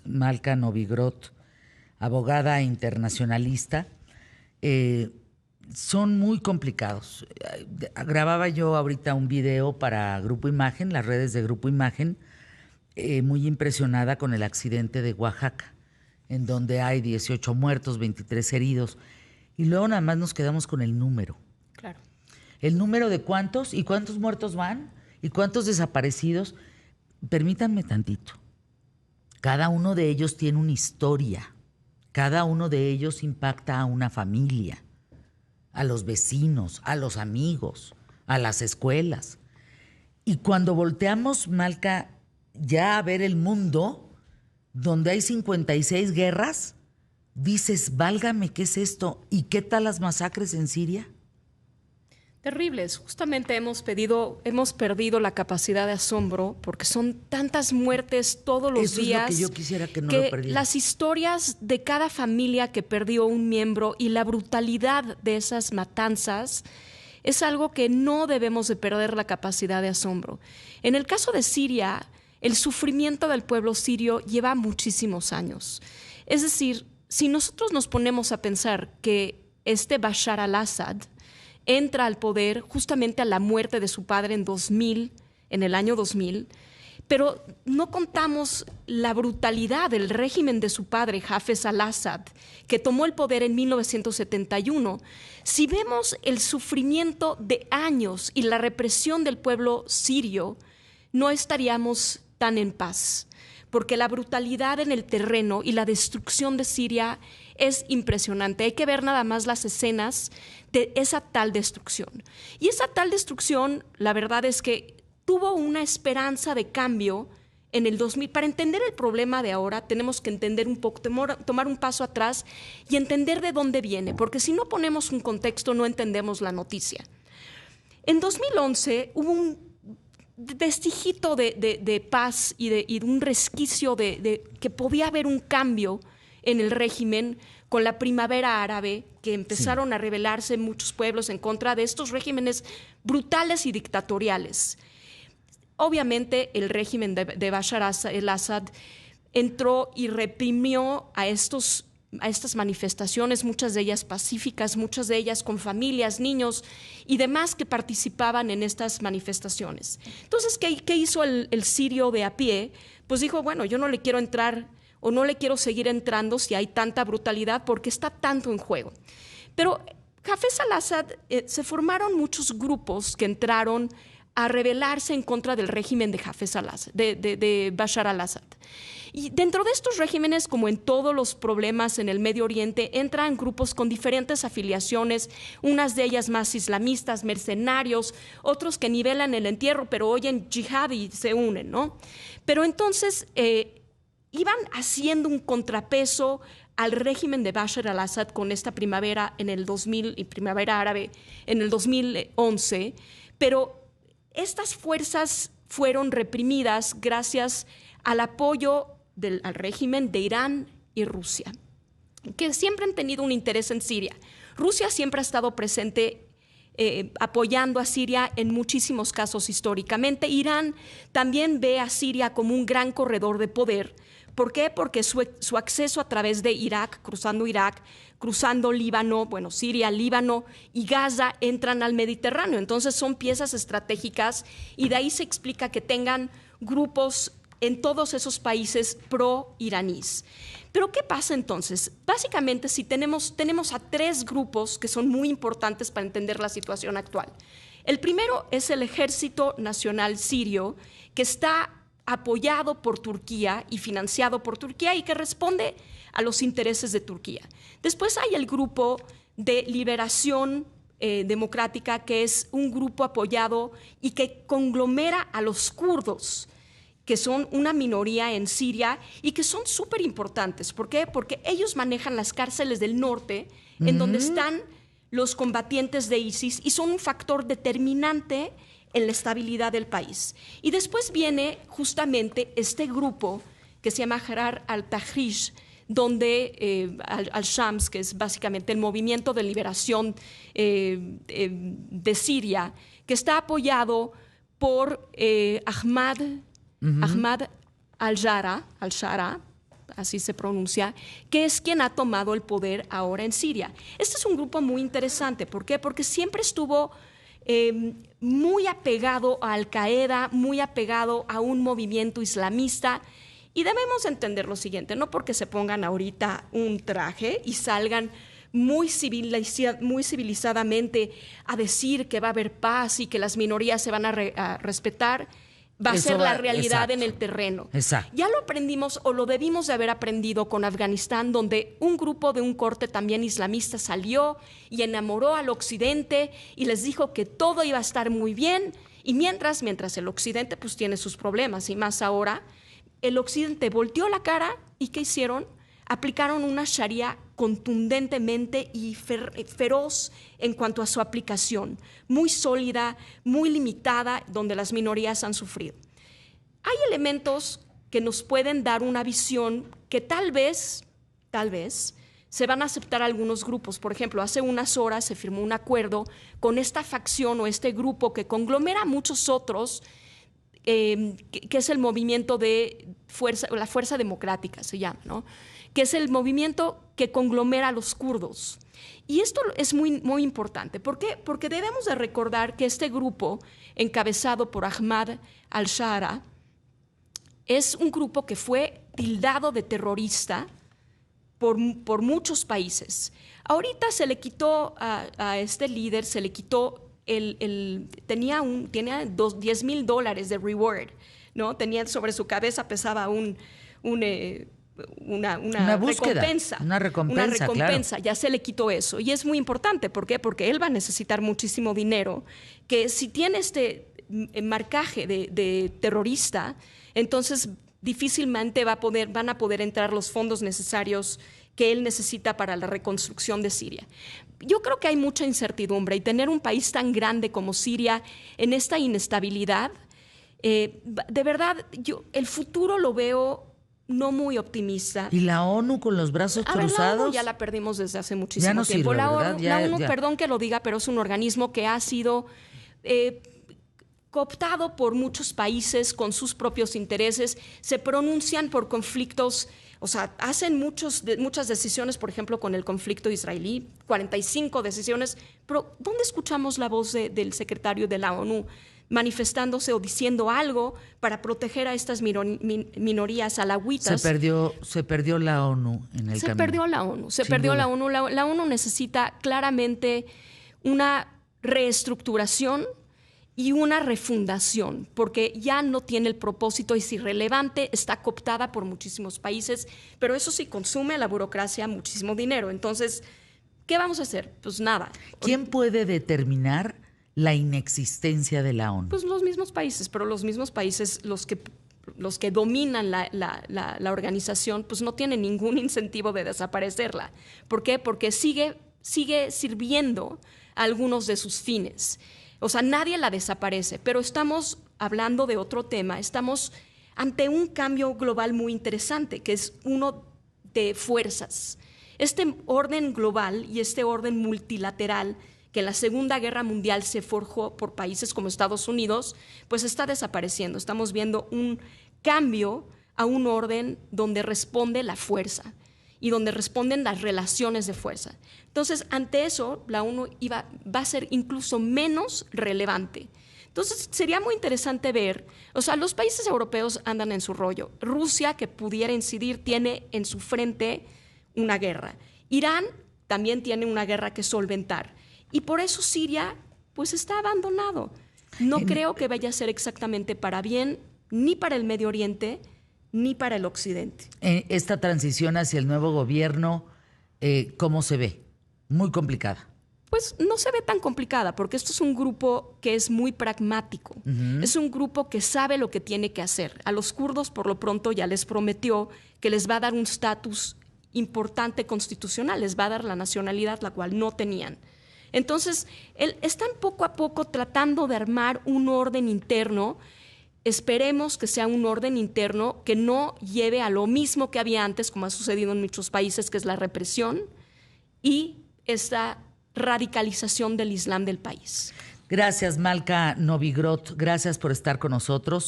Malca Novigrod, abogada internacionalista. Son muy complicados. Grababa yo ahorita un video para Grupo Imagen, las redes de Grupo Imagen, muy impresionada con el accidente de Oaxaca, en donde hay 18 muertos, 23 heridos. Y luego nada más nos quedamos con el número. Claro. El número de cuántos y cuántos muertos van y cuántos desaparecidos. Permítanme tantito. Cada uno de ellos tiene una historia. Cada uno de ellos impacta a una familia, a los vecinos, a los amigos, a las escuelas. Y cuando volteamos, Malca, ya a ver el mundo, donde hay 56 guerras, dices, válgame, ¿qué es esto? ¿Y qué tal las masacres en Siria? Terribles. Justamente hemos perdido la capacidad de asombro porque son tantas muertes todos los días. Eso es lo que yo quisiera que no lo perdiera. Las historias de cada familia que perdió un miembro y la brutalidad de esas matanzas es algo que no debemos de perder la capacidad de asombro. En el caso de Siria, el sufrimiento del pueblo sirio lleva muchísimos años. Es decir, si nosotros nos ponemos a pensar que Bashar al-Assad entra al poder justamente a la muerte de su padre en el año 2000, pero no contamos la brutalidad del régimen de su padre, Hafez al-Assad, que tomó el poder en 1971. Si vemos el sufrimiento de años y la represión del pueblo sirio, no estaríamos tan en paz, porque la brutalidad en el terreno y la destrucción de Siria es impresionante. Hay que ver nada más las escenas de esa tal destrucción. Y esa tal destrucción, la verdad es que tuvo una esperanza de cambio en el 2000. Para entender el problema de ahora, tenemos que entender un poco, tomar un paso atrás y entender de dónde viene, porque si no ponemos un contexto, no entendemos la noticia. En 2011 hubo un vestigito de paz y de un resquicio de que podía haber un cambio en el régimen con la primavera árabe, que empezaron a rebelarse muchos pueblos en contra de estos regímenes brutales y dictatoriales. Obviamente el régimen de Bashar al-Assad entró y reprimió a estas manifestaciones, muchas de ellas pacíficas, muchas de ellas con familias, niños y demás que participaban en estas manifestaciones. Entonces, ¿qué hizo el sirio de a pie? Pues dijo, bueno, yo no le quiero entrar o no le quiero seguir entrando si hay tanta brutalidad porque está tanto en juego. Pero Hafez al-Assad, se formaron muchos grupos que entraron a rebelarse en contra del régimen de Hafez al-Assad, de Bashar al-Assad. Y dentro de estos regímenes, como en todos los problemas en el Medio Oriente, entran grupos con diferentes afiliaciones, unas de ellas más islamistas, mercenarios, otros que nivelan el entierro, pero oyen yihad y se unen, ¿no? Pero entonces iban haciendo un contrapeso al régimen de Bashar al-Assad con esta primavera en el 2000 y primavera árabe en el 2011, pero estas fuerzas fueron reprimidas gracias al apoyo al régimen de Irán y Rusia, que siempre han tenido un interés en Siria. Rusia siempre ha estado presente apoyando a Siria en muchísimos casos históricamente. Irán también ve a Siria como un gran corredor de poder. ¿Por qué? Porque su acceso a través de Irak, cruzando Líbano, Siria, Líbano y Gaza entran al Mediterráneo. Entonces son piezas estratégicas y de ahí se explica que tengan grupos en todos esos países pro-iraníes. Pero ¿qué pasa entonces? Básicamente, si tenemos a tres grupos que son muy importantes para entender la situación actual. El primero es el Ejército Nacional Sirio, que está apoyado por Turquía y financiado por Turquía y que responde a los intereses de Turquía. Después hay el Grupo de Liberación Democrática, que es un grupo apoyado y que conglomera a los kurdos, que son una minoría en Siria y que son súper importantes. ¿Por qué? Porque ellos manejan las cárceles del norte, en donde están los combatientes de ISIS y son un factor determinante en la estabilidad del país. Y después viene justamente este grupo que se llama Harar al-Tahrir, donde al-Shams, que es básicamente el movimiento de liberación de Siria, que está apoyado por Ahmad al-Shara, así se pronuncia, que es quien ha tomado el poder ahora en Siria. Este es un grupo muy interesante. ¿Por qué? Porque siempre estuvo muy apegado a Al-Qaeda, muy apegado a un movimiento islamista. Y debemos entender lo siguiente, no porque se pongan ahorita un traje y salgan muy civilizadamente a decir que va a haber paz y que las minorías se van a respetar, va a ser la realidad en el terreno. Exacto. Ya lo aprendimos o lo debimos de haber aprendido con Afganistán, donde un grupo de un corte también islamista salió y enamoró al occidente y les dijo que todo iba a estar muy bien. Y mientras el occidente pues tiene sus problemas, y más ahora, el occidente volteó la cara y ¿qué hicieron? Aplicaron una sharia contundentemente y feroz en cuanto a su aplicación, muy sólida, muy limitada, donde las minorías han sufrido. Hay elementos que nos pueden dar una visión que tal vez, se van a aceptar algunos grupos. Por ejemplo, hace unas horas se firmó un acuerdo con esta facción o este grupo que conglomera a muchos otros, que es el movimiento de la Fuerza Democrática, se llama, ¿no? Que es el movimiento que conglomera a los kurdos. Y esto es muy, muy importante. ¿Por qué? Porque debemos de recordar que este grupo, encabezado por Ahmad al-Shara, es un grupo que fue tildado de terrorista por muchos países. Ahorita se le quitó a este líder, se le quitó tenía $10,000 de reward, ¿no? Tenía sobre su cabeza, pesaba una búsqueda, recompensa. Una recompensa, claro. Ya se le quitó eso. Y es muy importante. ¿Por qué? Porque él va a necesitar muchísimo dinero, que si tiene este marcaje de terrorista, entonces difícilmente van a poder entrar los fondos necesarios que él necesita para la reconstrucción de Siria. Yo creo que hay mucha incertidumbre y tener un país tan grande como Siria en esta inestabilidad, de verdad, el futuro lo veo no muy optimista. ¿Y la ONU con los brazos cruzados? La ONU ya la perdimos desde hace muchísimo ya no tiempo. Sirve, la ¿verdad? ONU, perdón que lo diga, pero es un organismo que ha sido cooptado por muchos países con sus propios intereses, se pronuncian por conflictos, o sea, hacen muchas decisiones, por ejemplo, con el conflicto israelí, 45 decisiones, pero ¿dónde escuchamos la voz del secretario de la ONU manifestándose o diciendo algo para proteger a estas minorías alawítas? Se perdió la ONU en el camino. Se perdió la ONU. La ONU necesita claramente una reestructuración y una refundación, porque ya no tiene el propósito, es irrelevante, está cooptada por muchísimos países, pero eso sí consume a la burocracia muchísimo dinero. Entonces, ¿qué vamos a hacer? Pues nada. ¿Quién puede determinar la inexistencia de la ONU? Pues los mismos países, pero los mismos países, los que dominan la organización, pues no tienen ningún incentivo de desaparecerla. ¿Por qué? Porque sigue sirviendo a algunos de sus fines. O sea, nadie la desaparece, pero estamos hablando de otro tema. Estamos ante un cambio global muy interesante, que es uno de fuerzas. Este orden global y este orden multilateral que en la Segunda Guerra Mundial se forjó por países como Estados Unidos, pues está desapareciendo. Estamos viendo un cambio a un orden donde responde la fuerza y donde responden las relaciones de fuerza. Entonces, ante eso, la ONU va a ser incluso menos relevante. Entonces, sería muy interesante ver, o sea, los países europeos andan en su rollo. Rusia, que pudiera incidir, tiene en su frente una guerra. Irán también tiene una guerra que solventar. Y por eso Siria, pues, está abandonado. No creo que vaya a ser exactamente para bien, ni para el Medio Oriente, ni para el Occidente. Esta transición hacia el nuevo gobierno, ¿cómo se ve? Muy complicada. Pues no se ve tan complicada, porque esto es un grupo que es muy pragmático. Uh-huh. Es un grupo que sabe lo que tiene que hacer. A los kurdos, por lo pronto, ya les prometió que les va a dar un estatus importante constitucional, les va a dar la nacionalidad, la cual no tenían. Entonces, están poco a poco tratando de armar un orden interno. Esperemos que sea un orden interno que no lleve a lo mismo que había antes, como ha sucedido en muchos países, que es la represión y esta radicalización del Islam del país. Gracias, Malka Novigrod. Gracias por estar con nosotros.